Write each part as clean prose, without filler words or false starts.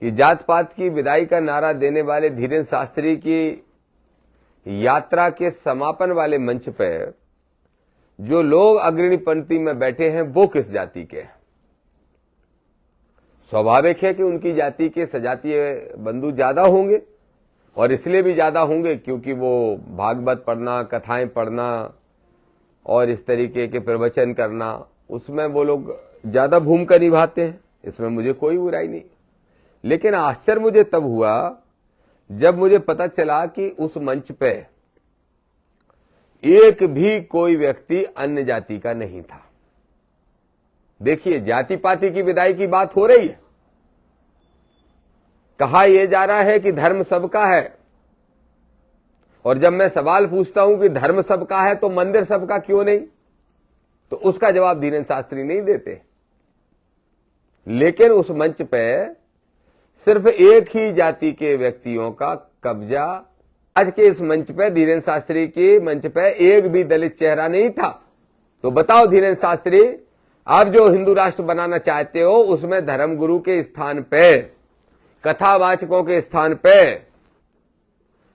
कि जात पात की विदाई का नारा देने वाले धीरेन्द्र शास्त्री की यात्रा के समापन वाले मंच पर जो लोग अग्रणी पंक्ति में बैठे हैं वो किस जाति के हैं? स्वाभाविक है कि उनकी जाति के सजातीय बंधु ज्यादा होंगे, और इसलिए भी ज्यादा होंगे क्योंकि वो भागवत पढ़ना, कथाएं पढ़ना और इस तरीके के प्रवचन करना, उसमें वो लोग ज्यादा भूमिका निभाते हैं। इसमें मुझे कोई बुराई नहीं। लेकिन आश्चर्य मुझे तब हुआ जब मुझे पता चला कि उस मंच पे एक भी कोई व्यक्ति अन्य जाति का नहीं था। देखिए, जाति पाति की विदाई की बात हो रही है। कहा यह जा रहा है कि धर्म सबका है, और जब मैं सवाल पूछता हूं कि धर्म सबका है तो मंदिर सबका क्यों नहीं, तो उसका जवाब धीरेन्द्र शास्त्री नहीं देते। लेकिन उस मंच पे सिर्फ एक ही जाति के व्यक्तियों का कब्जा। आज के इस मंच पे, धीरेन्द्र शास्त्री के मंच पे, एक भी दलित चेहरा नहीं था। तो बताओ धीरेन्द्र शास्त्री, आप जो हिंदू राष्ट्र बनाना चाहते हो उसमें धर्मगुरु के स्थान पे, कथावाचकों के स्थान पे,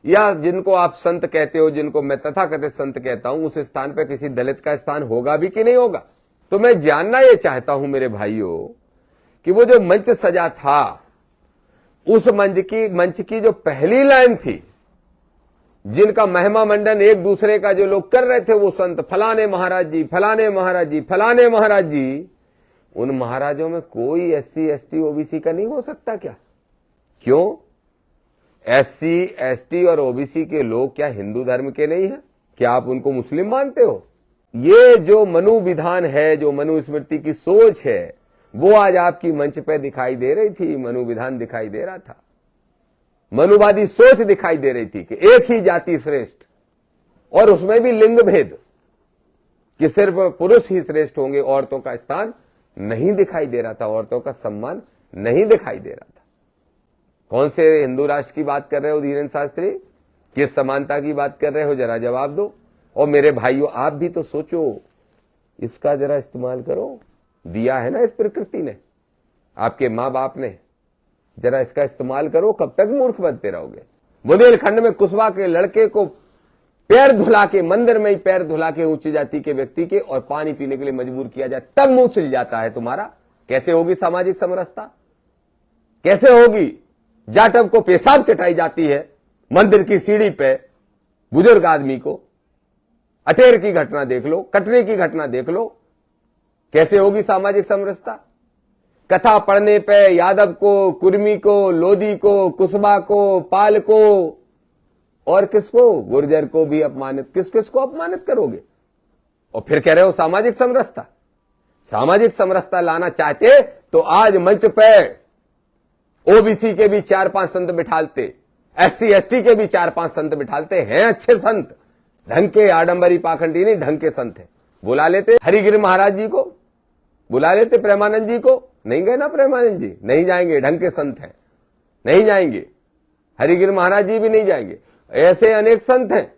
या जिनको आप संत कहते हो, जिनको मैं तथाकथित संत कहता हूं, उस स्थान पे किसी दलित का स्थान होगा भी कि नहीं होगा? तो मैं जानना यह चाहता हूं मेरे भाइयों कि वो जो मंच सजा था, उस मंच की जो पहली लाइन थी, जिनका महिमा मंडन एक दूसरे का जो लोग कर रहे थे, वो संत फलाने महाराज जी, फलाने महाराज जी, फलाने महाराज जी, उन महाराजों में कोई SC ST OBC का नहीं हो सकता क्या? क्यों? SC ST और OBC के लोग क्या हिंदू धर्म के नहीं है? क्या आप उनको मुस्लिम मानते हो? ये जो मनु विधान है, जो मनु स्मृति की सोच है, वो आज आपकी मंच पे दिखाई दे रही थी। मनु विधान दिखाई दे रहा था, मनुवादी सोच दिखाई दे रही थी कि एक ही जाति श्रेष्ठ, और उसमें भी लिंग भेद, कि सिर्फ पुरुष ही श्रेष्ठ होंगे, औरतों का स्थान नहीं दिखाई दे रहा था, औरतों का सम्मान नहीं दिखाई दे रहा था। कौन से हिंदू राष्ट्र की बात कर रहे हो धीरेन्द्र शास्त्री? किस समानता की बात कर रहे हो? जरा जवाब दो। और मेरे भाइयों, आप भी तो सोचो, इसका जरा इस्तेमाल करो। दिया है ना इस प्रकृति ने, आपके माँ बाप ने, जरा इसका इस्तेमाल करो। कब तक मूर्ख बनते रहोगे? बुंदेलखंड में कुशवाहा के लड़के को पैर धुला के, मंदिर में ही पैर धुला के उच्च जाति के व्यक्ति के, और पानी पीने के लिए मजबूर किया जाए, तब मुंह छिल जाता है तुम्हारा। कैसे होगी सामाजिक समरसता? कैसे होगी? जाटव को पेशाब चटाई जाती है मंदिर की सीढ़ी पे, बुजुर्ग आदमी को। अटेर की घटना देख लो, कटरे की घटना देख लो। कैसे होगी सामाजिक समरसता? कथा पढ़ने पे यादव को, कुर्मी को, लोधी को, कुशवाहा को, पाल को, और किसको, गुर्जर को भी अपमानित, किस किस को अपमानित करोगे? और फिर कह रहे हो सामाजिक समरसता। सामाजिक समरसता लाना चाहते तो आज मंच पे OBC के भी 4-5 संत बिठालते, SC ST के भी 4-5 संत बिठालते हैं। अच्छे संत, ढंग के, आडंबरी पाखंडी नहीं, ढंग के संत है। बुला लेते हरिगिरि महाराज जी को, बुला लेते प्रेमानंद जी को। नहीं गए ना प्रेमानंद जी? नहीं जाएंगे, ढंग के संत हैं, नहीं जाएंगे। हरिगिरि महाराज जी भी नहीं जाएंगे। ऐसे अनेक संत हैं,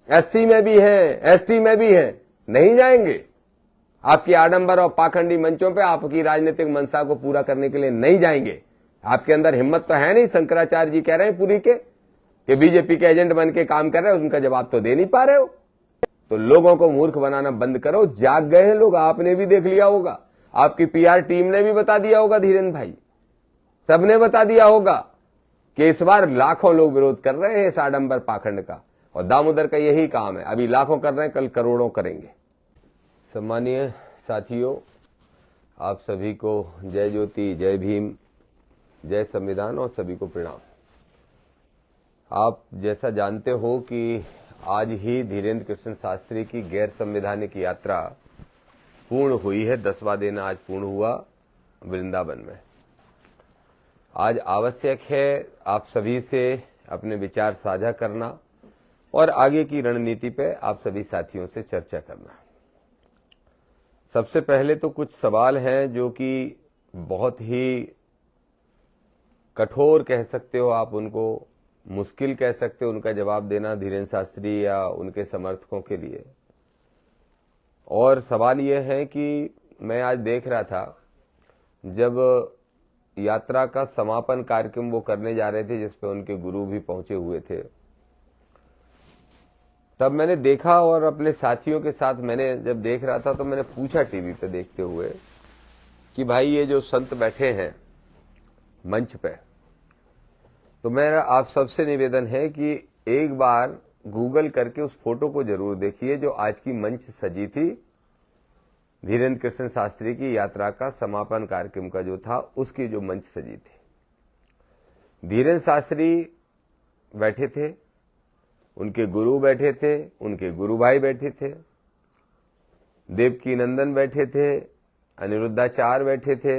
SC में भी हैं, ST में भी हैं, नहीं जाएंगे। आपकी आडंबर और पाखंडी मंचों पे आपकी राजनीतिक मंशा को पूरा करने के लिए नहीं जाएंगे। आपके अंदर हिम्मत तो है नहीं। शंकराचार्य जी कह रहे हैं पूरी के कि बीजेपी के एजेंट बन के काम कर रहे हो, उनका जवाब तो दे नहीं पा रहे हो। तो लोगों को मूर्ख बनाना बंद करो। जाग गए हैं लोग, आपने भी देख लिया होगा, आपकी PR टीम ने भी बता दिया होगा, धीरेन्द्र भाई सबने बता दिया होगा कि इस बार लाखों लोग विरोध कर रहे हैं इस आडंबर पाखंड का, और दामोदर का यही काम है। अभी लाखों कर रहे हैं, कल करोड़ों करेंगे। सम्मानीय साथियों, आप सभी को जय ज्योति, जय भीम, जय संविधान, और सभी को प्रणाम। आप जैसा जानते हो कि आज ही धीरेन्द्र कृष्ण शास्त्री की गैर संवैधानिक यात्रा पूर्ण हुई है। 10वां दिन आज पूर्ण हुआ वृंदावन में। आज आवश्यक है आप सभी से अपने विचार साझा करना और आगे की रणनीति पे आप सभी साथियों से चर्चा करना। सबसे पहले तो कुछ सवाल हैं जो कि बहुत ही कठोर कह सकते हो आप उनको, मुश्किल कह सकते हो उनका जवाब देना धीरेन्द्र शास्त्री या उनके समर्थकों के लिए। और सवाल यह है कि मैं आज देख रहा था, जब यात्रा का समापन कार्यक्रम वो करने जा रहे थे, जिसपे उनके गुरु भी पहुंचे हुए थे। तब मैंने देखा और अपने साथियों के साथ मैंने जब देख रहा था तो मैंने पूछा टीवी पे देखते हुए कि भाई ये जो संत बैठे हैं मंच पे, तो मेरा आप सबसे निवेदन है कि एक बार गूगल करके उस फोटो को जरूर देखिए जो आज की मंच सजी थी धीरेन्द्र कृष्ण शास्त्री की यात्रा का समापन कार्यक्रम का जो था, उसकी जो मंच सजी थी। धीरेन्द्र शास्त्री बैठे थे, उनके गुरु बैठे थे, उनके गुरु भाई बैठे थे, देवकी नंदन बैठे थे, अनिरुद्धाचार्य बैठे थे,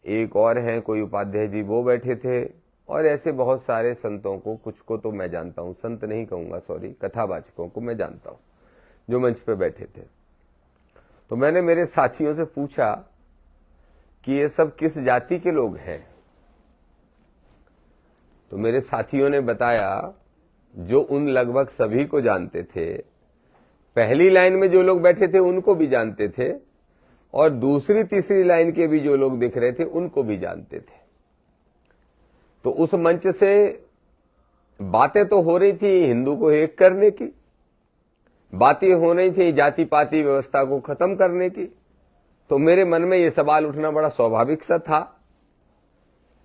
एक और हैं कोई उपाध्याय जी वो बैठे थे, और ऐसे बहुत सारे संतों को, कुछ को तो मैं जानता हूं, संत नहीं कहूंगा सॉरी, कथावाचकों को मैं जानता हूं जो मंच पे बैठे थे। तो मैंने मेरे साथियों से पूछा कि ये सब किस जाति के लोग हैं। तो मेरे साथियों ने बताया, जो उन लगभग सभी को जानते थे, पहली लाइन में जो लोग बैठे थे उनको भी जानते थे, और दूसरी तीसरी लाइन के भी जो लोग दिख रहे थे उनको भी जानते थे। तो उस मंच से बातें तो हो रही थी हिंदू को एक करने की, बातें हो रही थी जाति पाति व्यवस्था को खत्म करने की। तो मेरे मन में ये सवाल उठना बड़ा स्वाभाविक सा था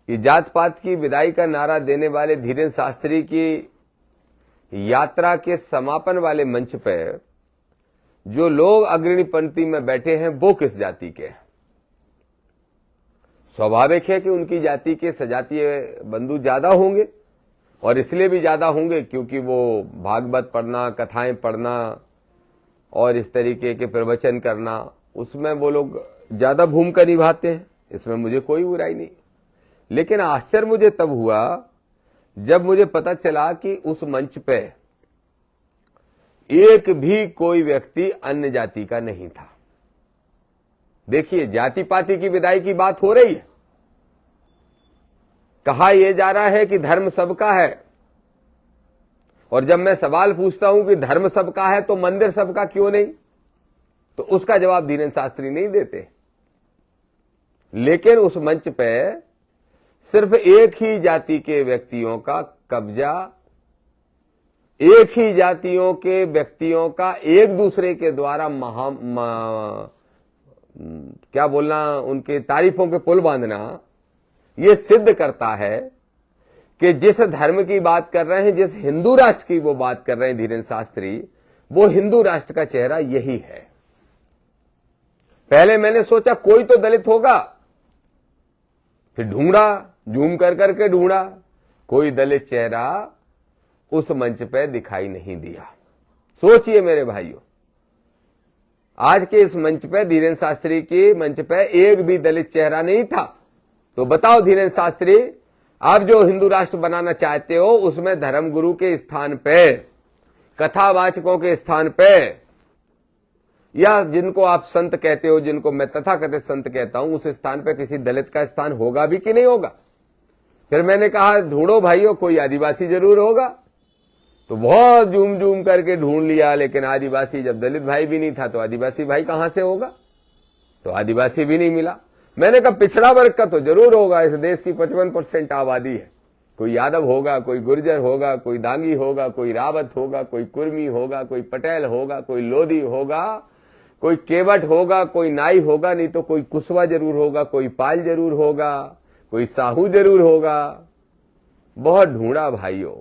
कि जात पात की विदाई का नारा देने वाले धीरेन्द्र शास्त्री की यात्रा के समापन वाले मंच पर जो लोग अग्रणी पंक्ति में बैठे हैं वो किस जाति के हैं। स्वाभाविक है कि उनकी जाति के सजातीय बंधु ज्यादा होंगे, और इसलिए भी ज्यादा होंगे क्योंकि वो भागवत पढ़ना, कथाएं पढ़ना और इस तरीके के प्रवचन करना, उसमें वो लोग ज्यादा भूमिका निभाते हैं। इसमें मुझे कोई बुराई नहीं। लेकिन आश्चर्य मुझे तब हुआ जब मुझे पता चला कि उस मंच पे एक भी कोई व्यक्ति अन्य जाति का नहीं था। देखिए, जाति पाति की विदाई की बात हो रही है, कहा यह जा रहा है कि धर्म सबका है, और जब मैं सवाल पूछता हूं कि धर्म सबका है तो मंदिर सबका क्यों नहीं, तो उसका जवाब धीरेन्द्र शास्त्री नहीं देते। लेकिन उस मंच पे सिर्फ एक ही जाति के व्यक्तियों का कब्जा, एक ही जातियों के व्यक्तियों का एक दूसरे के द्वारा क्या बोलना, उनके तारीफों के पुल बांधना, यह सिद्ध करता है कि जिस धर्म की बात कर रहे हैं, जिस हिंदू राष्ट्र की वो बात कर रहे हैं धीरेन्द्र शास्त्री, वो हिंदू राष्ट्र का चेहरा यही है। पहले मैंने सोचा कोई तो दलित होगा, फिर ढूंढा, जूम कर करके ढूंढा, कोई दलित चेहरा उस मंच पे दिखाई नहीं दिया। सोचिए मेरे भाइयों, आज के इस मंच पे, धीरेन्द्र शास्त्री के मंच पे एक भी दलित चेहरा नहीं था। तो बताओ धीरेन्द्र शास्त्री, आप जो हिंदू राष्ट्र बनाना चाहते हो उसमें धर्मगुरु के स्थान पे, कथावाचकों के स्थान पे, या जिनको आप संत कहते हो, जिनको मैं तथाकथित संत कहता हूं, उस स्थान पे किसी दलित का स्थान होगा भी कि नहीं होगा? फिर मैंने कहा ढूंढो भाइयों, कोई आदिवासी जरूर होगा। तो बहुत जूम जूम करके ढूंढ लिया, लेकिन आदिवासी, जब दलित भाई भी नहीं था तो आदिवासी भाई कहां से होगा? तो आदिवासी भी नहीं मिला। मैंने कहा पिछड़ा वर्ग का तो जरूर होगा, इस देश की 55% आबादी है, कोई यादव होगा, कोई गुर्जर होगा, कोई दांगी होगा, कोई रावत होगा, कोई कुर्मी होगा, कोई पटेल होगा, कोई लोधी होगा, कोई केवट होगा, कोई नाई होगा, नहीं तो कोई कुशवा जरूर होगा, कोई पाल जरूर होगा, कोई साहू जरूर होगा। बहुत ढूंढा भाइयों,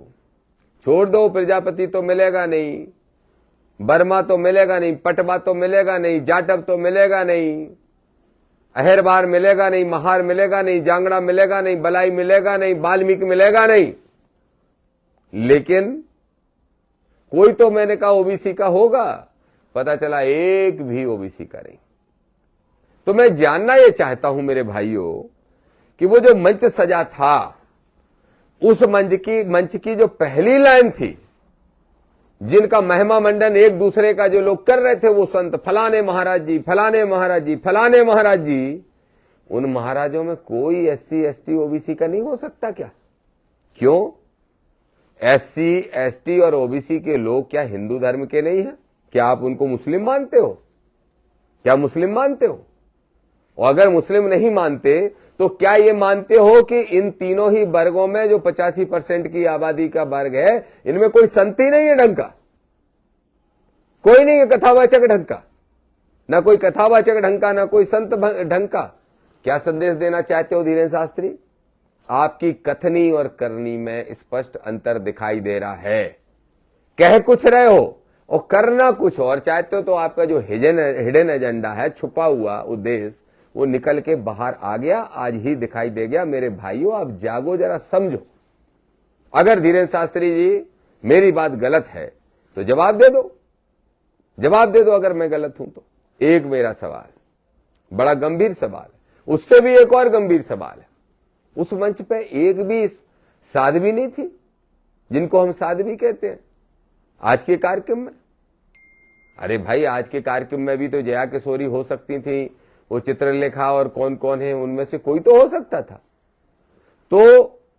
छोड़ दो, प्रजापति तो मिलेगा नहीं, बर्मा तो मिलेगा नहीं, पटवा तो मिलेगा नहीं, जाटव तो मिलेगा नहीं, अहिरबार मिलेगा नहीं, महार मिलेगा नहीं, जांगड़ा मिलेगा नहीं, बलाई मिलेगा नहीं, वाल्मीकि मिलेगा नहीं। लेकिन कोई तो मैंने कहा ओबीसी का होगा, पता चला एक भी ओबीसी का नहीं। तो मैं जानना यह चाहता हूं मेरे भाइयों कि वो जो मंच सजा था, उस मंच की जो पहली लाइन थी, जिनका महिमा मंडन एक दूसरे का जो लोग कर रहे थे, वो संत फलाने महाराज जी, फलाने महाराज जी, फलाने महाराज जी, उन महाराजों में कोई एससी एसटी ओबीसी का नहीं हो सकता क्या? क्यों? एससी एसटी और ओबीसी के लोग क्या हिंदू धर्म के नहीं है? क्या आप उनको मुस्लिम मानते हो? क्या मुस्लिम मानते हो? और अगर मुस्लिम नहीं मानते तो क्या ये मानते हो कि इन तीनों ही वर्गों में जो 85% की आबादी का वर्ग है, इनमें कोई संत ही नहीं है ढंग का? कोई नहीं है कथावाचक ढंग का, ना कोई कथावाचक ढंग का, ना कोई संत ढंग का। क्या संदेश देना चाहते हो धीरेन्द्र शास्त्री? आपकी कथनी और करनी में स्पष्ट अंतर दिखाई दे रहा है। कह कुछ रहे हो और करना कुछ और चाहते हो, तो आपका जो हिडन एजेंडा है, छुपा हुआ उद्देश्य, वो निकल के बाहर आ गया, आज ही दिखाई दे गया। मेरे भाइयों, आप जागो, जरा समझो। अगर धीरेन्द्र शास्त्री जी मेरी बात गलत है तो जवाब दे दो, जवाब दे दो अगर मैं गलत हूं तो। एक मेरा सवाल, बड़ा गंभीर सवाल है, उससे भी एक और गंभीर सवाल है। उस मंच पे एक भी साध्वी नहीं थी, जिनको हम साध्वी कहते हैं, आज के कार्यक्रम में। अरे भाई, आज के कार्यक्रम में भी तो जया किशोरी हो सकती थी, वो चित्रलेखा और कौन कौन है, उनमें से कोई तो हो सकता था। तो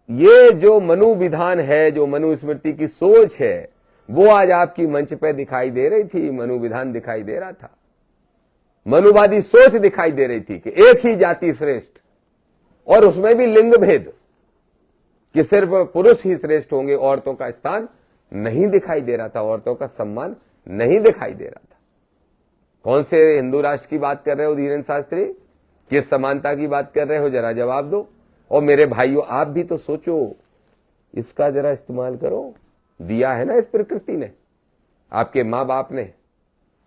ये जो मनु विधान है, जो मनुस्मृति की सोच है, वो आज आपकी मंच पे दिखाई दे रही थी। मनु विधान दिखाई दे रहा था, मनुवादी सोच दिखाई दे रही थी कि एक ही जाति श्रेष्ठ, और उसमें भी लिंग भेद, कि सिर्फ पुरुष ही श्रेष्ठ होंगे, औरतों का स्थान नहीं दिखाई दे रहा था, औरतों का सम्मान नहीं दिखाई दे रहा था। कौन से हिंदू राष्ट्र की बात कर रहे हो धीरेन्द्र शास्त्री? किस समानता की बात कर रहे हो? जरा जवाब दो। और मेरे भाइयों, आप भी तो सोचो, इसका जरा इस्तेमाल करो। दिया है ना इस प्रकृति ने, आपके माँ बाप ने,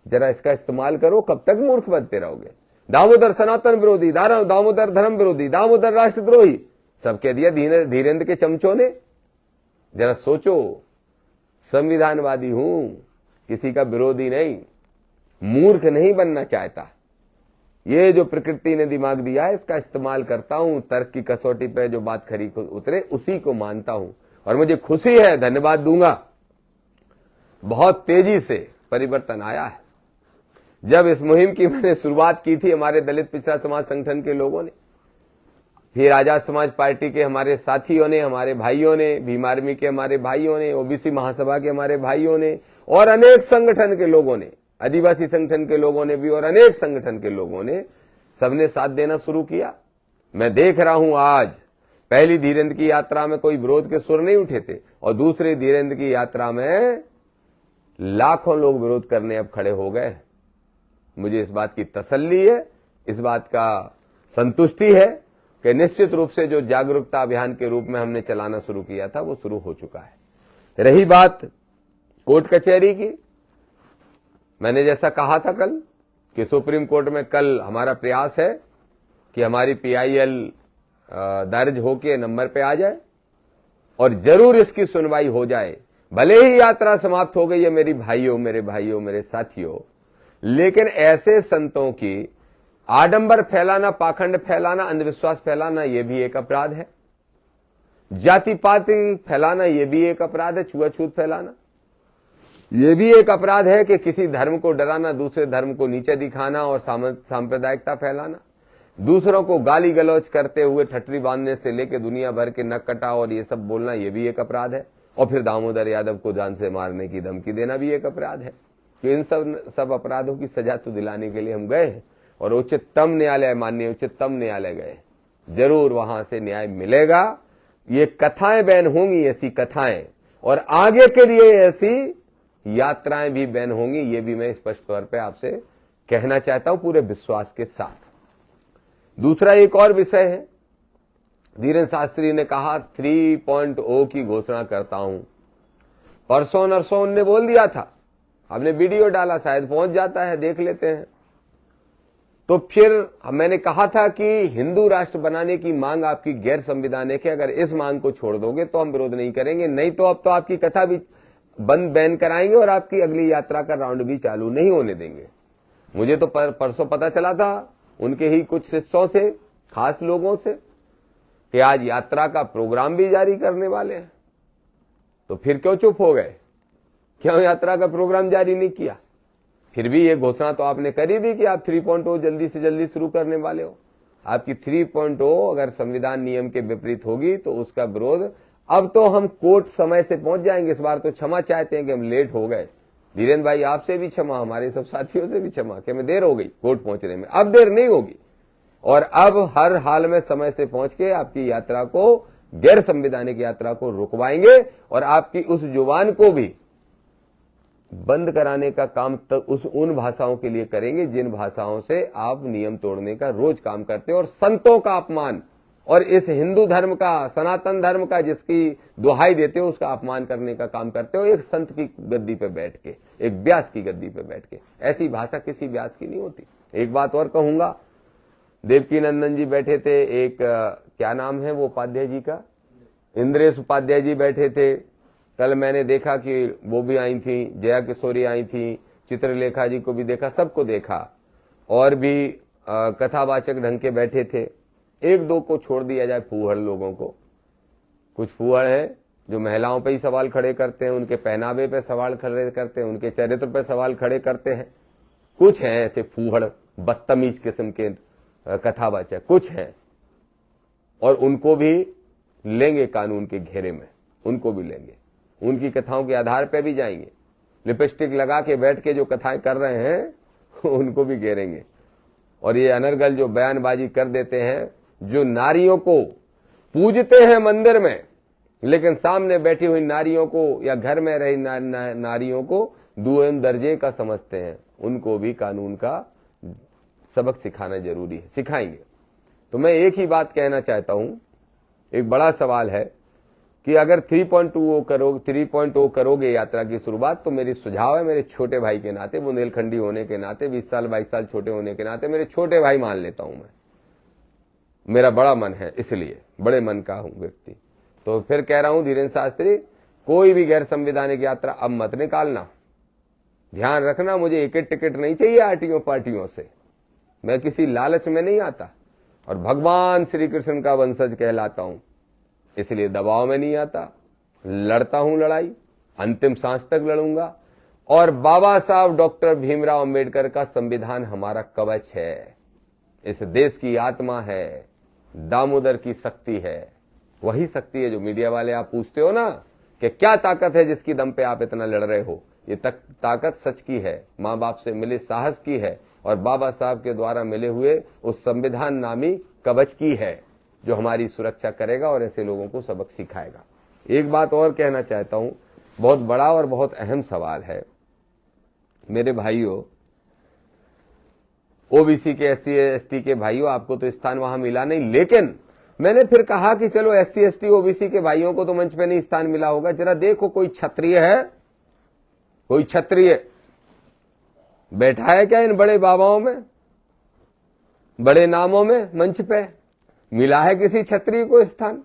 जरा इसका इस्तेमाल करो। कब तक मूर्ख बनते रहोगे? दामोदर सनातन विरोधी, दामोदर धर्म विरोधी, दामोदर राष्ट्रद्रोही, सब कह दिया धीरेन्द्र के चमचों ने। जरा सोचो, संविधानवादी हूं, किसी का विरोधी नहीं, मूर्ख नहीं बनना चाहता। ये जो प्रकृति ने दिमाग दिया है, इसका इस्तेमाल करता हूं। तर्क की कसौटी पे जो बात खरी उतरे, उसी को मानता हूं, और मुझे खुशी है, धन्यवाद दूंगा। बहुत तेजी से परिवर्तन आया है। जब इस मुहिम की मैंने शुरुआत की थी, हमारे दलित पिछड़ा समाज संगठन के लोगों ने, फिर आजाद समाज पार्टी के हमारे साथियों ने, हमारे भाइयों ने, भीम आर्मी के हमारे भाइयों ने, ओबीसी महासभा के हमारे भाइयों ने, और अनेक संगठन के लोगों ने, आदिवासी संगठन के लोगों ने भी, और अनेक संगठन के लोगों ने, सबने साथ देना शुरू किया। मैं देख रहा हूं आज पहली धीरेन्द्र की यात्रा में कोई विरोध के सुर नहीं उठे थे, और दूसरी धीरेन्द्र की यात्रा में लाखों लोग विरोध करने अब खड़े हो गए। मुझे इस बात की तसल्ली है, इस बात का संतुष्टि है कि निश्चित रूप से जो जागरूकता अभियान के रूप में हमने चलाना शुरू किया था, वो शुरू हो चुका है। रही बात कोर्ट कचहरी की, मैंने जैसा कहा था कल कि सुप्रीम कोर्ट में कल हमारा प्रयास है कि हमारी PIL दर्ज होके नंबर पे आ जाए, और जरूर इसकी सुनवाई हो जाए। भले ही यात्रा समाप्त हो गई है मेरे भाइयों, मेरे साथियों, लेकिन ऐसे संतों की आडंबर फैलाना, पाखंड फैलाना, अंधविश्वास फैलाना, यह भी एक अपराध है। जाति पाति फैलाना, यह भी एक अपराध है। छुआछूत फैलाना, यह भी एक अपराध है कि किसी धर्म को डराना, दूसरे धर्म को नीचे दिखाना, और सांप्रदायिकता फैलाना, दूसरों को गाली गलौज करते हुए ठटरी बांधने से लेकर दुनिया भर के नक कटा और ये सब बोलना, यह भी एक अपराध है। और फिर दामोदर यादव को जान से मारने की धमकी देना भी एक अपराध है। कि इन सब अपराधों की सजा तो दिलाने के लिए हम गए हैं, और उच्चतम न्यायालय, माननीय उच्चतम न्यायालय गए, जरूर वहां से न्याय मिलेगा। ये कथाएं बैन होंगी, ऐसी कथाएं, और आगे के लिए ऐसी यात्राएं भी बैन होंगी, ये भी मैं स्पष्ट तौर पे आपसे कहना चाहता हूं पूरे विश्वास के साथ। दूसरा एक और विषय है, धीरेन्द्र शास्त्री ने कहा 3.0 की घोषणा करता हूं। परसों नरसों ने बोल दिया था, हमने वीडियो डाला, शायद पहुंच जाता है, देख लेते हैं। तो फिर मैंने कहा था कि हिंदू राष्ट्र बनाने की मांग आपकी गैर संवैधानिक है, अगर इस मांग को छोड़ दोगे तो हम विरोध नहीं करेंगे, नहीं तो अब तो आपकी कथा भी बंद बैन कराएंगे और आपकी अगली यात्रा का राउंड भी चालू नहीं होने देंगे। मुझे तो परसों पता चला था उनके ही कुछ शिष्यों से, खास लोगों से, कि आज यात्रा का प्रोग्राम भी जारी करने वाले हैं। तो फिर क्यों चुप हो गए? क्यों यात्रा का प्रोग्राम जारी नहीं किया? फिर भी ये घोषणा तो आपने करी थी कि आप 3.0 जल्दी से जल्दी शुरू करने वाले हो। आपकी 3.0 अगर संविधान नियम के विपरीत होगी तो उसका विरोध, अब तो हम कोर्ट समय से पहुंच जाएंगे। इस बार तो क्षमा चाहते हैं कि हम लेट हो गए। धीरेन्द्र भाई, आपसे भी क्षमा, हमारे सब साथियों से भी क्षमा कि हमें देर हो गई कोर्ट पहुंचने में। अब देर नहीं होगी, और अब हर हाल में समय से पहुंच के आपकी यात्रा को, गैर संवैधानिक यात्रा को रुकवाएंगे और आपकी उस जुबान को भी बंद कराने का काम उन भाषाओं के लिए करेंगे जिन भाषाओं से आप नियम तोड़ने का रोज काम करते हो, और संतों का अपमान और इस हिंदू धर्म का, सनातन धर्म का जिसकी दुहाई देते हो उसका अपमान करने का काम करते हो, एक संत की गद्दी पे बैठ के, एक व्यास की गद्दी पे बैठ के। ऐसी भाषा किसी व्यास की नहीं होती। एक बात और कहूंगा, देवकी नंदन जी बैठे थे, एक क्या नाम है वो उपाध्याय जी का, इंद्रेश उपाध्याय जी बैठे थे। कल मैंने देखा कि वो भी आई थी, जया किशोरी आई थी, चित्रलेखा जी को भी देखा, सबको देखा, और भी कथावाचक ढंग के बैठे थे। एक दो को छोड़ दिया जाए, फूहड़ लोगों को। कुछ फूहड़ है जो महिलाओं पे ही सवाल खड़े करते हैं, उनके पहनावे पे सवाल खड़े करते हैं, उनके चरित्र पे सवाल खड़े करते हैं। कुछ हैं ऐसे फूहड़ बदतमीज किस्म के कथावाचक, कुछ हैं, और उनको भी लेंगे कानून के घेरे में, उनको भी लेंगे, उनकी कथाओं के आधार पे भी जाएंगे। लिपस्टिक लगा के बैठ के जो कथाएं कर रहे हैं उनको भी घेरेंगे। और ये अनर्गल जो बयानबाजी कर देते हैं, जो नारियों को पूजते हैं मंदिर में, लेकिन सामने बैठी हुई नारियों को या घर में रही नारियों को दूसरे दर्जे का समझते हैं, उनको भी कानून का सबक सिखाना जरूरी है, सिखाएंगे। तो मैं एक ही बात कहना चाहता हूं, एक बड़ा सवाल है कि अगर 3.0 करोगे यात्रा की शुरुआत, तो मेरी सुझाव है, मेरे छोटे भाई के नाते, बुंदेलखंडी होने के नाते, 20 साल 22 साल छोटे होने के नाते, मेरे छोटे भाई मान लेता हूं मैं, मेरा बड़ा मन है, इसलिए बड़े मन का हूं व्यक्ति। तो फिर कह रहा हूं धीरेन्द्र शास्त्री, कोई भी गैर संवैधानिक यात्रा अब मत निकालना। ध्यान रखना, मुझे एक टिकट नहीं चाहिए आरटीओ पार्टियों से, मैं किसी लालच में नहीं आता, और भगवान श्री कृष्ण का वंशज कहलाता हूं, इसलिए दबाव में नहीं आता, लड़ता हूं लड़ाई, अंतिम सांस तक लड़ूंगा। और बाबा साहब डॉक्टर भीमराव अंबेडकर का संविधान हमारा कवच है, इस देश की आत्मा है, दामोदर की शक्ति है, वही शक्ति है जो मीडिया वाले आप पूछते हो ना कि क्या ताकत है जिसकी दम पे आप इतना लड़ रहे हो, ये ताकत सच की है, माँ बाप से मिले साहस की है, और बाबा साहब के द्वारा मिले हुए उस संविधान नामी कवच की है, जो हमारी सुरक्षा करेगा और ऐसे लोगों को सबक सिखाएगा। एक बात और कहना चाहता हूं, बहुत बड़ा और बहुत अहम सवाल है मेरे भाइयों, ओबीसी के, SC ST के भाइयों, आपको तो स्थान वहां मिला नहीं, लेकिन मैंने फिर कहा कि चलो SC ST OBC के भाइयों को तो मंच पे नहीं स्थान मिला होगा, जरा देखो कोई क्षत्रिय है, कोई क्षत्रिय बैठा है क्या इन बड़े बाबाओं में, बड़े नामों में, मंच पे मिला है किसी क्षत्रिय को स्थान?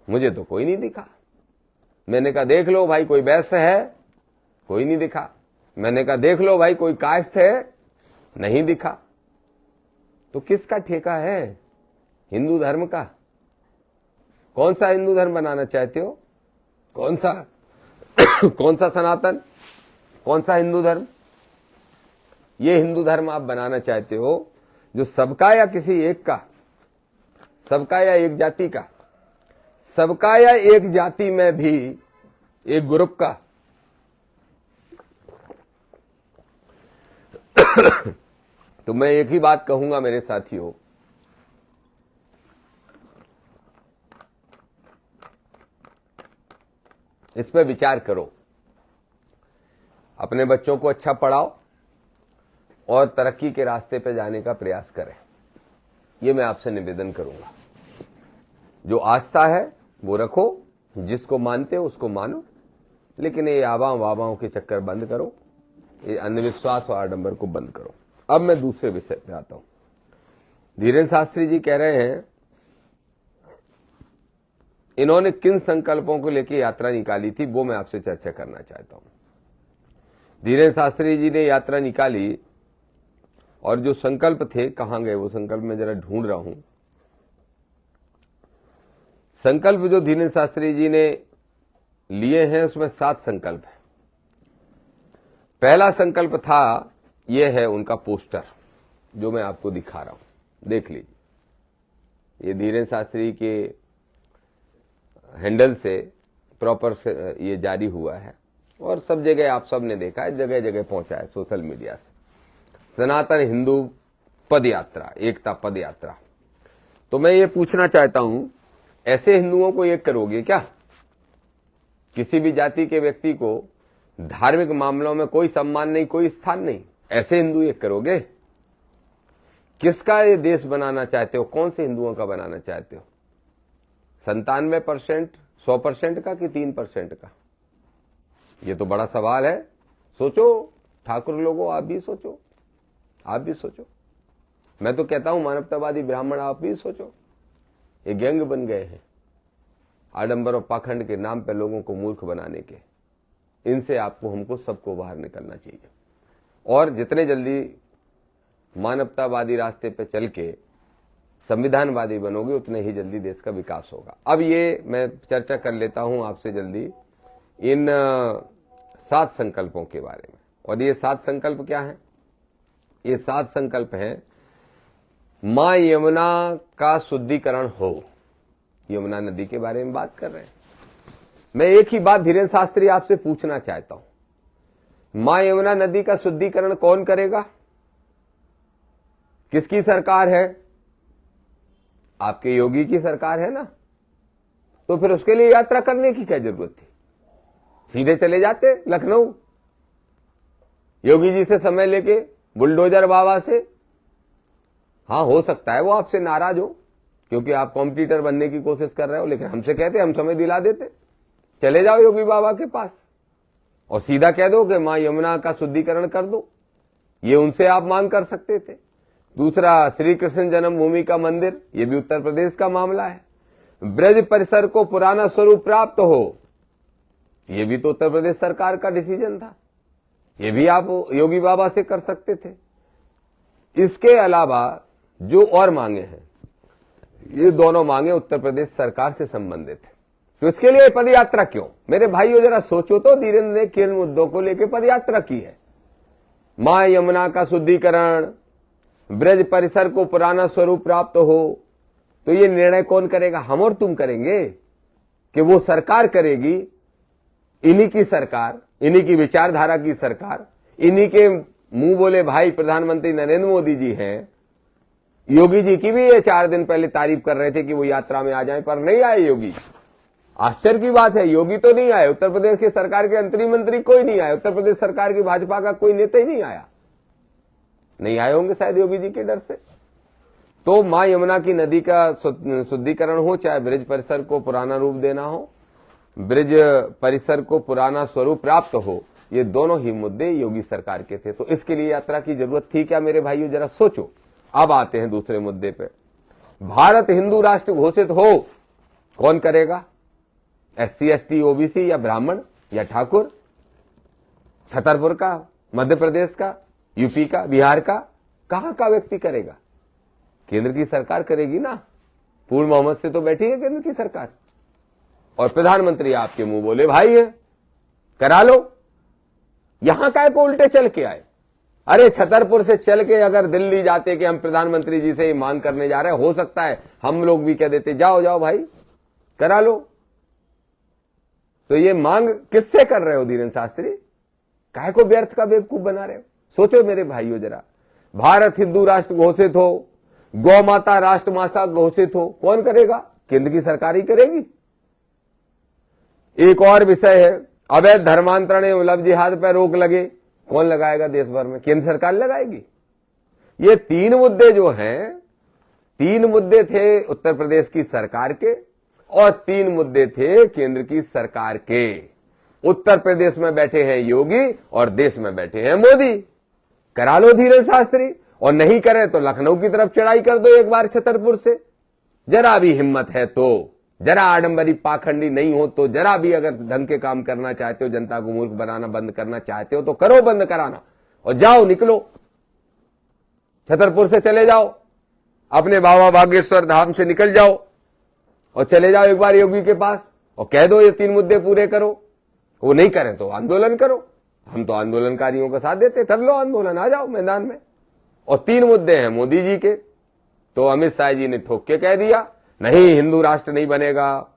मुझे तो कोई नहीं दिखा। मैंने कहा देख लो भाई कोई वैश्य है, कोई नहीं दिखा। मैंने कहा देख लो भाई कोई कायस्थ है, नहीं दिखा। तो किसका ठेका है? हिंदू धर्म का। कौन सा हिंदू धर्म बनाना चाहते हो? कौन सा कौन सा सनातन, कौन सा हिंदू धर्म? ये हिंदू धर्म आप बनाना चाहते हो जो सबका या किसी एक का, सबका या एक जाति का, सबका या एक जाति में भी एक ग्रुप का? तो मैं एक ही बात कहूंगा मेरे साथियों, इस पर विचार करो, अपने बच्चों को अच्छा पढ़ाओ और तरक्की के रास्ते पर जाने का प्रयास करें। ये मैं आपसे निवेदन करूंगा। जो आस्था है वो रखो, जिसको मानते हो उसको मानो, लेकिन ये आवाम वावाओं के चक्कर बंद करो, ये अंधविश्वास और आडंबर को बंद करो। अब मैं दूसरे विषय पे आता हूं। धीरेन्द्र शास्त्री जी कह रहे हैं इन्होंने किन संकल्पों को लेकर यात्रा निकाली थी, वो मैं आपसे चर्चा करना चाहता हूं। धीरेन्द्र शास्त्री जी ने यात्रा निकाली और जो संकल्प थे, कहां गए वो संकल्प, मैं जरा ढूंढ रहा हूं। संकल्प जो धीरेन्द्र शास्त्री जी ने लिए हैं उसमें 7 संकल्प है। पहला संकल्प था, यह है उनका पोस्टर जो मैं आपको दिखा रहा हूं, देख लीजिए। ये धीरेन्द्र शास्त्री के हैंडल से प्रॉपर ये जारी हुआ है और सब जगह आप सब ने देखा है, जगह जगह पहुंचा है सोशल मीडिया से। सनातन हिंदू पद यात्रा, एकता पद यात्रा। तो मैं ये पूछना चाहता हूं, ऐसे हिंदुओं को एक करोगे क्या? किसी भी जाति के व्यक्ति को धार्मिक मामलों में कोई सम्मान नहीं, कोई स्थान नहीं, ऐसे हिंदू एक करोगे? किसका ये देश बनाना चाहते हो? कौन से हिंदुओं का बनाना चाहते हो? 97%, 100% का कि 3% का? ये तो बड़ा सवाल है। सोचो ठाकुर लोगों, आप भी सोचो, आप भी सोचो। मैं तो कहता हूं मानवतावादी ब्राह्मण, आप भी सोचो। ये गैंग बन गए हैं आडंबर और पाखंड के नाम पे लोगों को मूर्ख बनाने के। इनसे आपको, हमको, सबको बाहर निकलना चाहिए और जितने जल्दी मानवतावादी रास्ते पे चल के संविधानवादी बनोगे उतने ही जल्दी देश का विकास होगा। अब ये मैं चर्चा कर लेता हूं आपसे जल्दी इन 7 संकल्पों के बारे में। और ये 7 संकल्प क्या हैं? ये 7 संकल्प हैं, मां यमुना का शुद्धिकरण हो। यमुना नदी के बारे में बात कर रहे हैं। मैं एक ही बात धीरेन्द्र शास्त्री आपसे पूछना चाहता हूं, मां यमुना नदी का शुद्धिकरण कौन करेगा? किसकी सरकार है? आपके योगी की सरकार है ना। तो फिर उसके लिए यात्रा करने की क्या जरूरत थी? सीधे चले जाते लखनऊ, योगी जी से समय लेके, बुलडोजर बाबा से। हाँ, हो सकता है वो आपसे नाराज हो क्योंकि आप कॉम्पिटिटर बनने की कोशिश कर रहे हो, लेकिन हमसे कहते, हम समय दिला देते। चले जाओ योगी बाबा के पास और सीधा कह दो कि मां यमुना का शुद्धिकरण कर दो। ये उनसे आप मांग कर सकते थे। दूसरा, श्री कृष्ण जन्मभूमि का मंदिर, ये भी उत्तर प्रदेश का मामला है। ब्रज परिसर को पुराना स्वरूप प्राप्त हो, ये भी तो उत्तर प्रदेश सरकार का डिसीजन था। ये भी आप योगी बाबा से कर सकते थे। इसके अलावा जो और मांगे हैं, ये दोनों मांगे उत्तर प्रदेश सरकार से संबंधित है। तो इसके लिए पद यात्रा क्यों? मेरे भाइयों जरा सोचो तो, धीरेन्द्र ने किन मुद्दों को लेकर पद यात्रा की है? मां यमुना का शुद्धिकरण, ब्रज परिसर को पुराना स्वरूप प्राप्त हो, तो ये निर्णय कौन करेगा? हम और तुम करेंगे कि वो सरकार करेगी? इन्हीं की सरकार, इन्हीं की विचारधारा की सरकार, इन्हीं के मुंह बोले भाई प्रधानमंत्री नरेंद्र मोदी जी हैं। योगी जी की भी ये 4 दिन पहले तारीफ कर रहे थे कि वो यात्रा में आ जाएं, पर नहीं आए योगी। आश्चर्य की बात है, योगी तो नहीं आए। उत्तर प्रदेश की सरकार के अंतरिम मंत्री कोई नहीं आए। उत्तर प्रदेश सरकार की भाजपा का कोई नेता ही नहीं आया। नहीं आए होंगे शायद योगी जी के डर से। तो मां यमुना की नदी का शुद्धिकरण हो, चाहे ब्रिज परिसर को पुराना रूप देना हो, ब्रिज परिसर को पुराना स्वरूप प्राप्त हो, ये दोनों ही मुद्दे योगी सरकार के थे। तो इसके लिए यात्रा की जरूरत थी क्या मेरे भाइयों? जरा सोचो। अब आते हैं दूसरे मुद्दे पे। भारत हिंदू राष्ट्र घोषित हो, कौन करेगा? SC ST OBC या ब्राह्मण या ठाकुर? छतरपुर का, मध्य प्रदेश का, यूपी का, बिहार का, कहां का व्यक्ति करेगा? केंद्र की सरकार करेगी ना। पूर्ण मोहम्मद से तो बैठी है केंद्र की सरकार और प्रधानमंत्री आपके मुंह बोले भाई है, करा लो। यहां काय को उल्टे चल के आए? अरे छतरपुर से चल के अगर दिल्ली जाते कि हम प्रधानमंत्री जी से ही मांग करने जा रहे हैं, हो सकता है हम लोग भी कह देते जाओ जाओ भाई करा लो। तो ये मांग किससे कर रहे हो धीरेन्द्र शास्त्री? काहे को व्यर्थ का बेवकूफ बना रहे हो? सोचो मेरे भाइयों जरा। भारत हिंदू राष्ट्र घोषित हो, गौ माता राष्ट्रमाता घोषित हो, कौन करेगा? केंद्र की सरकार ही करेगी। एक और विषय है, अवैध धर्मांतरण एवं लव जिहाद पर रोक लगे, कौन लगाएगा देश भर में? केंद्र सरकार लगाएगी। ये 3 मुद्दे जो हैं, 3 मुद्दे थे उत्तर प्रदेश की सरकार के और 3 मुद्दे थे केंद्र की सरकार के। उत्तर प्रदेश में बैठे हैं योगी और देश में बैठे हैं मोदी। करा लो धीरेन्द्र शास्त्री, और नहीं करे तो लखनऊ की तरफ चढ़ाई कर दो एक बार छतरपुर से। जरा भी हिम्मत है तो, जरा आडंबरी पाखंडी नहीं हो तो, जरा भी अगर ढंग के काम करना चाहते हो, जनता को मूर्ख बनाना बंद करना चाहते हो तो करो बंद कराना और जाओ, निकलो छतरपुर से, चले जाओ अपने बाबा बागेश्वर धाम से, निकल जाओ और चले जाओ एक बार योगी के पास और कह दो ये 3 मुद्दे पूरे करो। वो नहीं करें तो आंदोलन करो, हम तो आंदोलनकारियों का साथ देते, कर लो आंदोलन, आ जाओ मैदान में। और 3 मुद्दे हैं मोदी जी के, तो अमित शाह जी ने ठोक के कह दिया नहीं, हिंदू राष्ट्र नहीं बनेगा,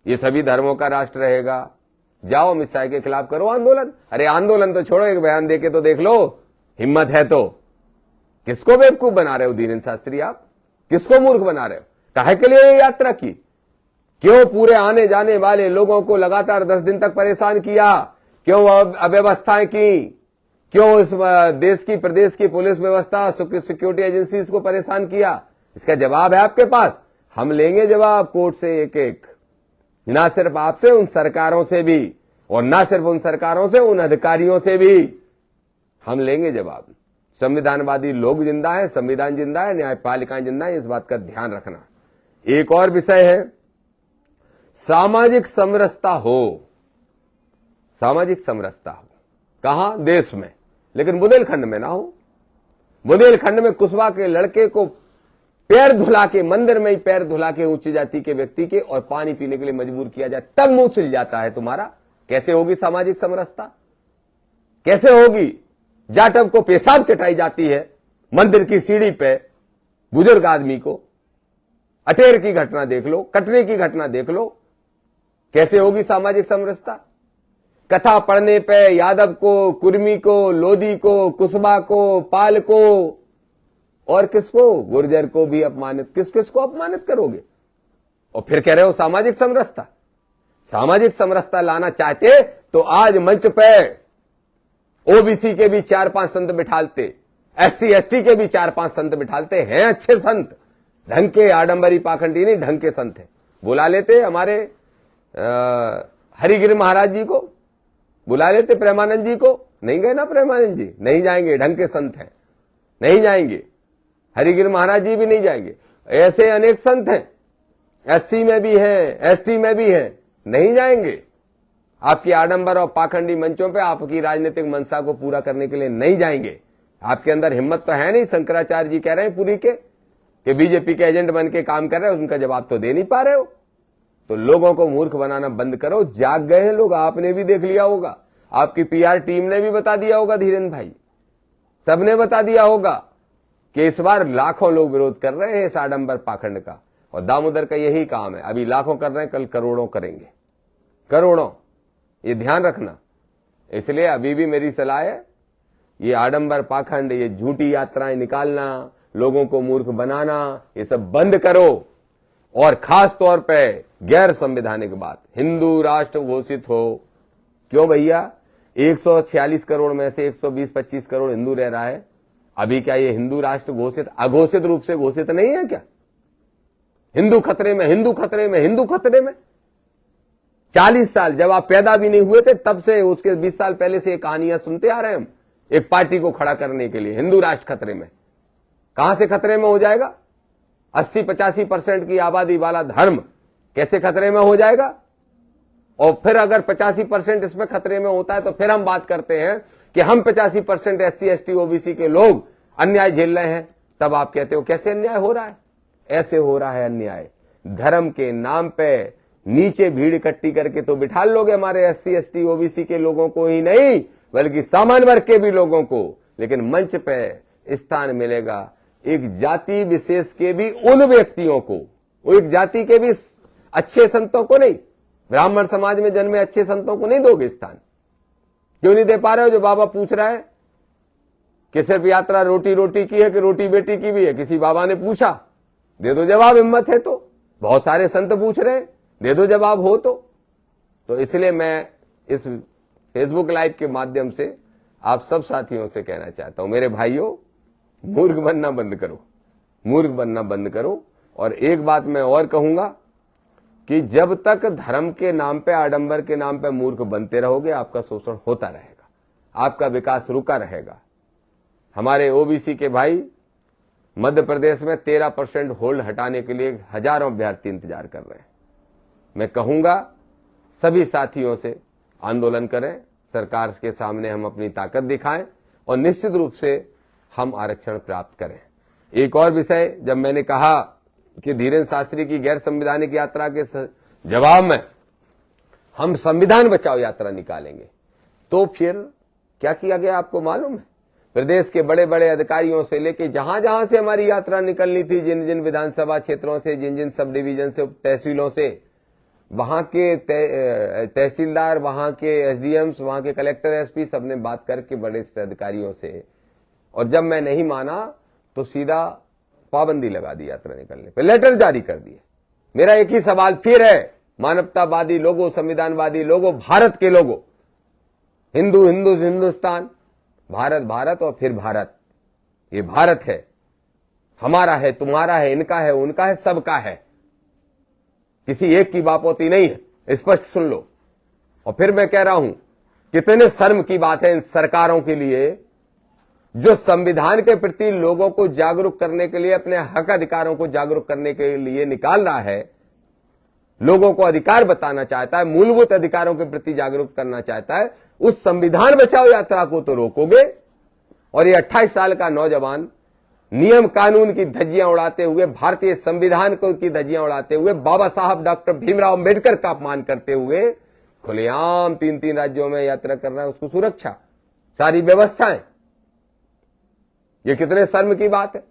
ये सभी धर्मों का राष्ट्र रहेगा। जाओ अमित शाह के खिलाफ करो आंदोलन। अरे आंदोलन तो छोड़ो, एक बयान देके तो देख लो, हिम्मत है तो। किसको बेवकूफ बना रहे हो धीरेन्द्र शास्त्री? आप किसको मूर्ख बना रहे हो? काहे के लिए ये यात्रा की? क्यों पूरे आने जाने वाले लोगों को लगातार 10 दिन तक परेशान किया? क्यों अव्यवस्थाएं की? क्यों इस देश की प्रदेश की पुलिस व्यवस्था सिक्योरिटी एजेंसीज को परेशान किया? इसका जवाब है आपके पास। हम लेंगे जवाब कोर्ट से एक एक, ना सिर्फ आपसे, उन सरकारों से भी, और ना सिर्फ उन सरकारों से, उन अधिकारियों से भी हम लेंगे जवाब। संविधानवादी लोग जिंदा है, संविधान जिंदा है, न्यायपालिकाएं जिंदा है, इस बात का ध्यान रखना। एक और विषय है, सामाजिक समरसता हो। सामाजिक समरसता हो कहां? देश में, लेकिन बुंदेलखंड में ना हो। बुंदेलखंड में कुशवाहा के लड़के को पैर धुला के, मंदिर में ही पैर धुला के उच्च जाति के व्यक्ति के, और पानी पीने के लिए मजबूर किया जाए, तब मुंह छिल जाता है तुम्हारा। कैसे होगी सामाजिक समरसता? कैसे होगी? जाटव को पेशाब चटाई जाती है मंदिर की सीढ़ी पे, बुजुर्ग आदमी को। अटेर की घटना देख लो, कटरे की घटना देख लो। कैसे होगी सामाजिक समरसता? कथा पढ़ने पे यादव को, कुर्मी को, लोधी को, कुशवाहा को, पाल को, और किसको? गुर्जर को भी अपमानित। किस किस को अपमानित करोगे? और फिर कह रहे हो सामाजिक समरसता। सामाजिक समरसता लाना चाहते तो आज मंच पे ओबीसी के भी 4-5 संत बिठालते, SC ST के भी 4-5 संत बिठालते हैं। अच्छे संत, ढंग के, आडंबरी पाखंडी नहीं, ढंग के संत हैं। बुला लेते हमारे हरिगिरि महाराज जी को, बुला लेते प्रेमानंद जी को। नहीं गए ना प्रेमानंद जी? नहीं जाएंगे, ढंग के संत हैं, नहीं जाएंगे। हरिगिरि महाराज जी भी नहीं जाएंगे। ऐसे अनेक संत हैं, SC में भी हैं, ST में भी हैं, नहीं जाएंगे। आपकी आडंबर और पाखंडी मंचों पे आपकी राजनीतिक मंशा को पूरा करने के लिए नहीं जाएंगे। आपके अंदर हिम्मत तो है नहीं। शंकराचार्य जी कह रहे हैं पुरी के कि बीजेपी के एजेंट बन के काम कर रहे हो, उनका जवाब तो दे नहीं पा रहे हो। तो लोगों को मूर्ख बनाना बंद करो। जाग गए हैं लोग, आपने भी देख लिया होगा, आपकी PR टीम ने भी बता दिया होगा, धीरेन्द्र भाई सबने बता दिया होगा कि इस बार लाखों लोग विरोध कर रहे हैं इस आडंबर पाखंड का, और दामोदर का यही काम है। अभी लाखों कर रहे हैं, कल करोड़ों करेंगे, करोड़ों। ये ध्यान रखना। इसलिए अभी भी मेरी सलाह है, ये आडंबर पाखंड, ये झूठी यात्राएं निकालना, लोगों को मूर्ख बनाना, ये सब बंद करो। और खास तौर पे गैर संवैधानिक बात, हिंदू राष्ट्र घोषित हो। क्यों भैया? 146 करोड़ में से 120-25 करोड़ हिंदू रह रहा है। अभी क्या ये हिंदू राष्ट्र घोषित, अघोषित रूप से घोषित नहीं है क्या? हिंदू खतरे में, हिंदू खतरे में, हिंदू खतरे में। 40 साल जब आप पैदा भी नहीं हुए थे तब से, उसके 20 साल पहले से ये कहानियां सुनते आ रहे हैं हम, एक पार्टी को खड़ा करने के लिए। हिंदू राष्ट्र खतरे में, कहां से खतरे में हो जाएगा? 80-85% की आबादी वाला धर्म कैसे खतरे में हो जाएगा? और फिर अगर 85% इसमें खतरे में होता है तो फिर हम बात करते हैं कि हम 85% SC ST OBC के लोग अन्याय झेल रहे हैं। तब आप कहते हो कैसे अन्याय हो रहा है? ऐसे हो रहा है अन्याय, धर्म के नाम पे नीचे भीड़ इकट्ठी करके तो बिठा लोगे हमारे SC ST OBC के लोगों को ही नहीं, बल्कि सामान्य वर्ग के भी लोगों को। लेकिन मंच पे स्थान मिलेगा एक जाति विशेष के भी उन व्यक्तियों को, वो एक जाति के भी अच्छे संतों को नहीं, ब्राह्मण समाज में जन्मे अच्छे संतों को नहीं दोगे स्थान। क्यों नहीं दे पा रहे हो? जो बाबा पूछ रहा है कि सिर्फ यात्रा रोटी रोटी की है कि रोटी बेटी की भी है, किसी बाबा ने पूछा, दे दो जवाब, हिम्मत है तो। बहुत सारे संत पूछ रहे हैं, दे दो जवाब हो तो इसलिए मैं इस फेसबुक लाइव के माध्यम से आप सब साथियों से कहना चाहता हूं, मेरे भाइयों, मूर्ख बनना बंद करो, मूर्ख बनना बंद करो। और एक बात मैं और कहूंगा कि जब तक धर्म के नाम पे, आडंबर के नाम पे मूर्ख बनते रहोगे, आपका शोषण होता रहेगा, आपका विकास रुका रहेगा। हमारे OBC के भाई मध्य प्रदेश में 13% होल्ड हटाने के लिए हजारों अभ्यर्थी इंतजार कर रहे हैं। मैं कहूंगा सभी साथियों से आंदोलन करें, सरकार के सामने हम अपनी ताकत दिखाएं और निश्चित रूप से हम आरक्षण प्राप्त करें। एक और विषय, जब मैंने कहा कि धीरेन्द्र शास्त्री की गैर संवैधानिक यात्रा के जवाब में हम संविधान बचाओ यात्रा निकालेंगे, तो फिर क्या किया गया आपको मालूम है? प्रदेश के बड़े बड़े अधिकारियों से लेके जहां जहां से हमारी यात्रा निकलनी थी, जिन जिन विधानसभा क्षेत्रों से, जिन जिन सब डिवीजन से, तहसीलों से, वहां के तहसीलदार, वहां के SDMs, वहां के कलेक्टर SP सबने बात करके बड़े अधिकारियों से, और जब मैं नहीं माना तो सीधा पाबंदी लगा दी यात्रा निकलने पे, लेटर जारी कर दिए। मेरा एक ही सवाल फिर है, मानवतावादी लोगों, संविधानवादी लोगों, भारत के लोगों, हिंदू हिंदू हिंदुस्तान, भारत भारत और फिर भारत। ये भारत है, हमारा है, तुम्हारा है, इनका है, उनका है, सबका है, किसी एक की बापोती नहीं है। स्पष्ट सुन लो। और फिर मैं कह रहा हूं, कितने शर्म की बात है इन सरकारों के लिए जो संविधान के प्रति लोगों को जागरूक करने के लिए, अपने हक अधिकारों को जागरूक करने के लिए निकाल रहा है, लोगों को अधिकार बताना चाहता है, मूलभूत अधिकारों के प्रति जागरूक करना चाहता है, उस संविधान बचाओ यात्रा को तो रोकोगे। और ये 28 साल का नौजवान नियम कानून की धज्जियां उड़ाते हुए, भारतीय संविधान को की धज्जियां उड़ाते हुए, बाबा साहब डॉक्टर भीमराव अंबेडकर का अपमान करते हुए खुलेआम 3 राज्यों में यात्रा कर रहा है, उसको सुरक्षा, सारी व्यवस्थाएं। ये कितने शर्म की बात है।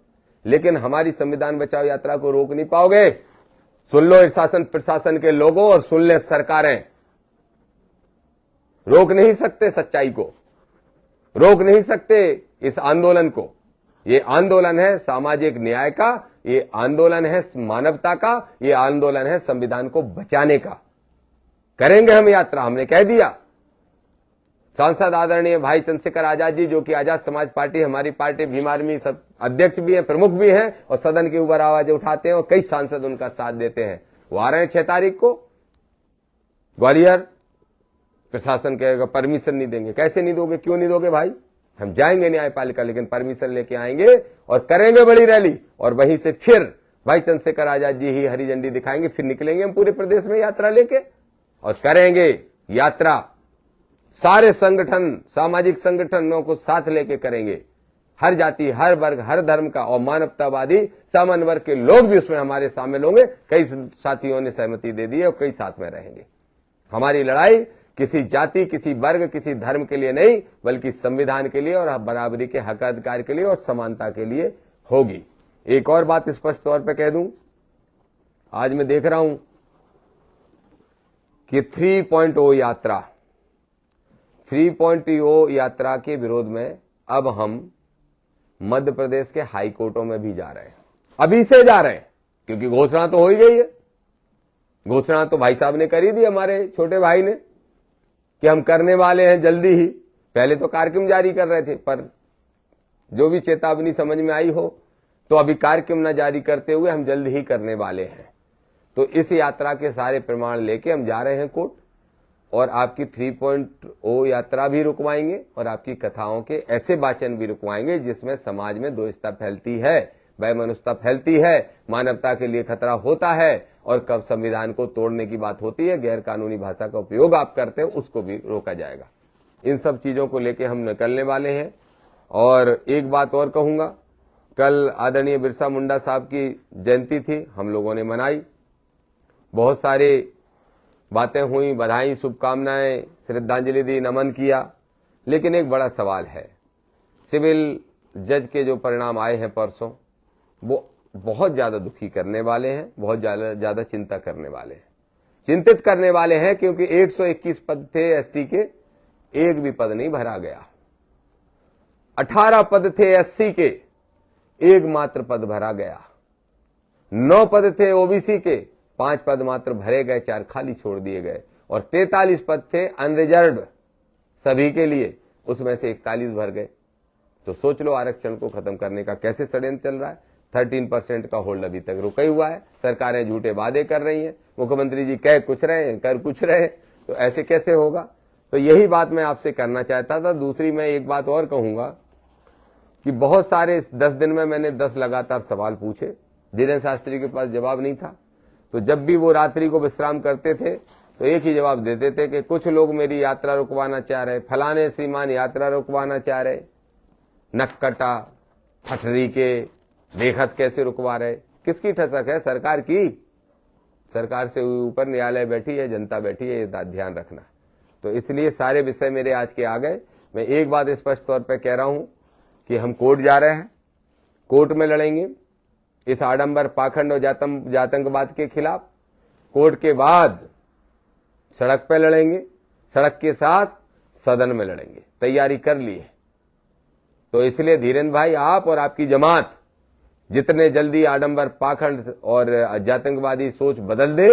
लेकिन हमारी संविधान बचाओ यात्रा को रोक नहीं पाओगे। सुन लो शासन प्रशासन के लोगों और सुन ले सरकारें, रोक नहीं सकते सच्चाई को, रोक नहीं सकते इस आंदोलन को। ये आंदोलन है सामाजिक न्याय का, ये आंदोलन है मानवता का, ये आंदोलन है संविधान को बचाने का। करेंगे हम यात्रा, हमने कह दिया। सांसद आदरणीय भाई चंद्रशेखर आजाद जी, जो कि आजाद समाज पार्टी, हमारी पार्टी भीम आर्मी सब अध्यक्ष भी हैं, प्रमुख भी हैं और सदन के ऊपर आवाज उठाते हैं और कई सांसद उनका साथ देते हैं। वो आ रहे हैं 6 तारीख को ग्वालियर। प्रशासन कहेगा परमिशन नहीं देंगे। कैसे नहीं दोगे, क्यों नहीं दोगे भाई? हम जाएंगे न्यायपालिका, लेकिन परमिशन लेके आएंगे और करेंगे बड़ी रैली। और वहीं से फिर भाई चंद्रशेखर आजाद जी ही हरी झंडी दिखाएंगे, फिर निकलेंगे हम पूरे प्रदेश में यात्रा लेके और करेंगे यात्रा। सारे संगठन, सामाजिक संगठनों को साथ लेके करेंगे, हर जाति, हर वर्ग, हर धर्म का और मानवतावादी सामान्य वर्ग के लोग भी उसमें हमारे शामिल होंगे। कई साथियों ने सहमति दे दी है और कई साथ में रहेंगे। हमारी लड़ाई किसी जाति, किसी वर्ग, किसी धर्म के लिए नहीं, बल्कि संविधान के लिए और बराबरी के हक अधिकार के लिए और समानता के लिए होगी। एक और बात स्पष्ट तौर पे कह दूं, आज मैं देख रहा हूं कि 3.0 यात्रा के विरोध में अब हम मध्य प्रदेश के हाई कोर्टों में भी जा रहे हैं। अभी से जा रहे हैं, क्योंकि घोषणा तो हो ही गई है। घोषणा तो भाई साहब ने करी दी, हमारे छोटे भाई ने, कि हम करने वाले हैं जल्दी ही। पहले तो कार्यक्रम जारी कर रहे थे, पर जो भी चेतावनी समझ में आई हो, तो अभी कार्यक्रम न जारी करते हुए हम जल्द ही करने वाले हैं। तो इस यात्रा के सारे प्रमाण लेके हम जा रहे हैं कोर्ट, और आपकी 3.0 यात्रा भी रुकवाएंगे और आपकी कथाओं के ऐसे वाचन भी रुकवाएंगे जिसमें समाज में दोस्ता फैलती है, वैमनस्यता फैलती है, मानवता के लिए खतरा होता है, और कब संविधान को तोड़ने की बात होती है, गैर कानूनी भाषा का उपयोग आप करते हो, उसको भी रोका जाएगा। इन सब चीजों को लेके हम निकलने वाले हैं। और एक बात और कहूंगा, कल आदरणीय बिरसा मुंडा साहब की जयंती थी, हम लोगों ने मनाई, बहुत सारी बातें हुई, बधाई, शुभकामनाएं, श्रद्धांजलि दी, नमन किया। लेकिन एक बड़ा सवाल है, सिविल जज के जो परिणाम आए हैं परसों, वो बहुत ज्यादा दुखी करने वाले हैं, बहुत ज्यादा चिंता करने वाले हैं, चिंतित करने वाले हैं, क्योंकि 121 पद थे एसटी के, एक भी पद नहीं भरा गया। 18 पद थे एससी के, एक मात्र पद भरा गया। 9 पद थे ओबीसी के, 5 पद मात्र भरे गए, 4 खाली छोड़ दिए गए। और 43 पद थे अनरिजर्व सभी के लिए, उसमें से 41 भर गए। तो सोच लो आरक्षण को खत्म करने का कैसे षड्यंत्र चल रहा है। 13% का होल्ड अभी तक रुका ही हुआ है। सरकारें झूठे वादे कर रही हैं, मुख्यमंत्री जी कह कुछ रहे हैं, कर कुछ रहे हैं, तो ऐसे कैसे होगा। तो यही बात मैं आपसे करना चाहता था। दूसरी मैं एक बात और कहूंगा कि बहुत सारे 10 दिन में मैंने 10 लगातार सवाल पूछे, धीरेन्द्र शास्त्री के पास जवाब नहीं था। तो जब भी वो रात्रि को विश्राम करते थे तो एक ही जवाब देते थे कि कुछ लोग मेरी यात्रा रुकवाना चाह रहे, फलाने श्रीमान यात्रा रुकवाना चाह रहे, नक्कटा ठठरी के बेखत कैसे रुकवा रहे। किसकी ठसक है? सरकार की। सरकार से ऊपर न्यायालय बैठी है, जनता बैठी है, ये ध्यान रखना। तो इसलिए सारे विषय मेरे आज के आ गए। मैं एक बात स्पष्ट तौर पर कह रहा हूं कि हम कोर्ट जा रहे हैं, कोर्ट में लड़ेंगे इस आडंबर, पाखंड और जातंकवाद के खिलाफ। कोर्ट के बाद सड़क पे लड़ेंगे, सड़क के साथ सदन में लड़ेंगे, तैयारी कर ली है। तो इसलिए धीरेन्द्र भाई, आप और आपकी जमात जितने जल्दी आडंबर, पाखंड और जातंकवादी सोच बदल दे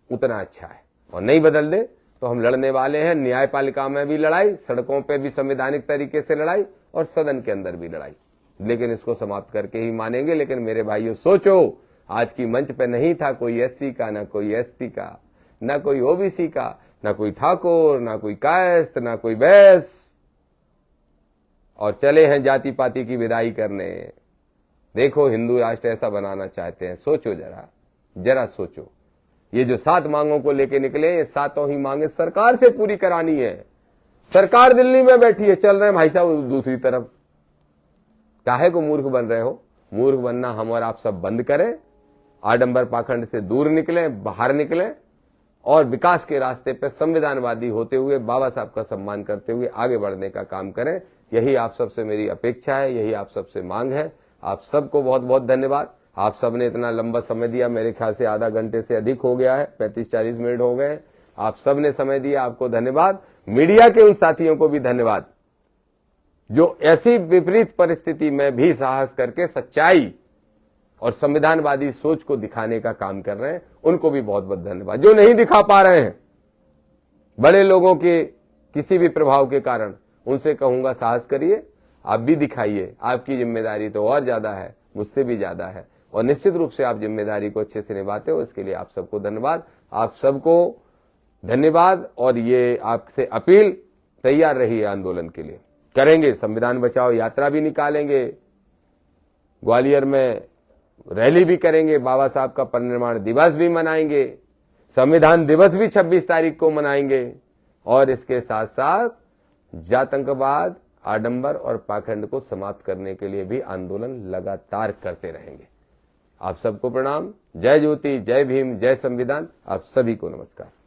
उतना अच्छा है, और नहीं बदल दे तो हम लड़ने वाले हैं। न्यायपालिका में भी लड़ाई, सड़कों पे भी संवैधानिक तरीके से लड़ाई, और सदन के अंदर भी लड़ाई, लेकिन इसको समाप्त करके ही मानेंगे। लेकिन मेरे भाइयों सोचो, आज की मंच पे नहीं था कोई एससी का, ना कोई एसटी का, ना कोई ओबीसी का, ना कोई ठाकुर, ना कोई कायस्थ, ना कोई बैस, और चले हैं जाति पाति की विदाई करने। देखो, हिंदू राष्ट्र ऐसा बनाना चाहते हैं। सोचो जरा सोचो। ये जो 7 मांगों को लेके निकले, ये 7 ही मांगे सरकार से पूरी करानी है। सरकार दिल्ली में बैठी है, चल रहे हैं भाई साहब दूसरी तरफ। काहे को मूर्ख बन रहे हो? मूर्ख बनना हम और आप सब बंद करें, आडंबर पाखंड से दूर निकलें, बाहर निकलें, और विकास के रास्ते पर संविधानवादी होते हुए, बाबा साहब का सम्मान करते हुए आगे बढ़ने का काम करें। यही आप सबसे मेरी अपेक्षा है, यही आप सबसे मांग है। आप सबको बहुत बहुत धन्यवाद। आप सबने इतना लंबा समय दिया, मेरे ख्याल से आधा घंटे से अधिक हो गया है, 35-40 मिनट हो गए। आप सबने समय दिया, आपको धन्यवाद। मीडिया के उन साथियों को भी धन्यवाद जो ऐसी विपरीत परिस्थिति में भी साहस करके सच्चाई और संविधानवादी सोच को दिखाने का काम कर रहे हैं। उनको भी बहुत बहुत धन्यवाद। जो नहीं दिखा पा रहे हैं बड़े लोगों के किसी भी प्रभाव के कारण, उनसे कहूंगा साहस करिए, आप भी दिखाइए। आपकी जिम्मेदारी तो और ज्यादा है, मुझसे भी ज्यादा है, और निश्चित रूप से आप जिम्मेदारी को अच्छे से निभाते हो। इसके लिए आप सबको धन्यवाद। आप सबको धन्यवाद, और ये आपसे अपील, तैयार रहिए आंदोलन के लिए। करेंगे, संविधान बचाओ यात्रा भी निकालेंगे, ग्वालियर में रैली भी करेंगे, बाबा साहब का परिनिर्वाण दिवस भी मनाएंगे, संविधान दिवस भी 26 तारीख को मनाएंगे, और इसके साथ साथ जातंकवाद, आडंबर और पाखंड को समाप्त करने के लिए भी आंदोलन लगातार करते रहेंगे। आप सबको प्रणाम। जय ज्योति, जय भीम, जय संविधान। आप सभी को नमस्कार।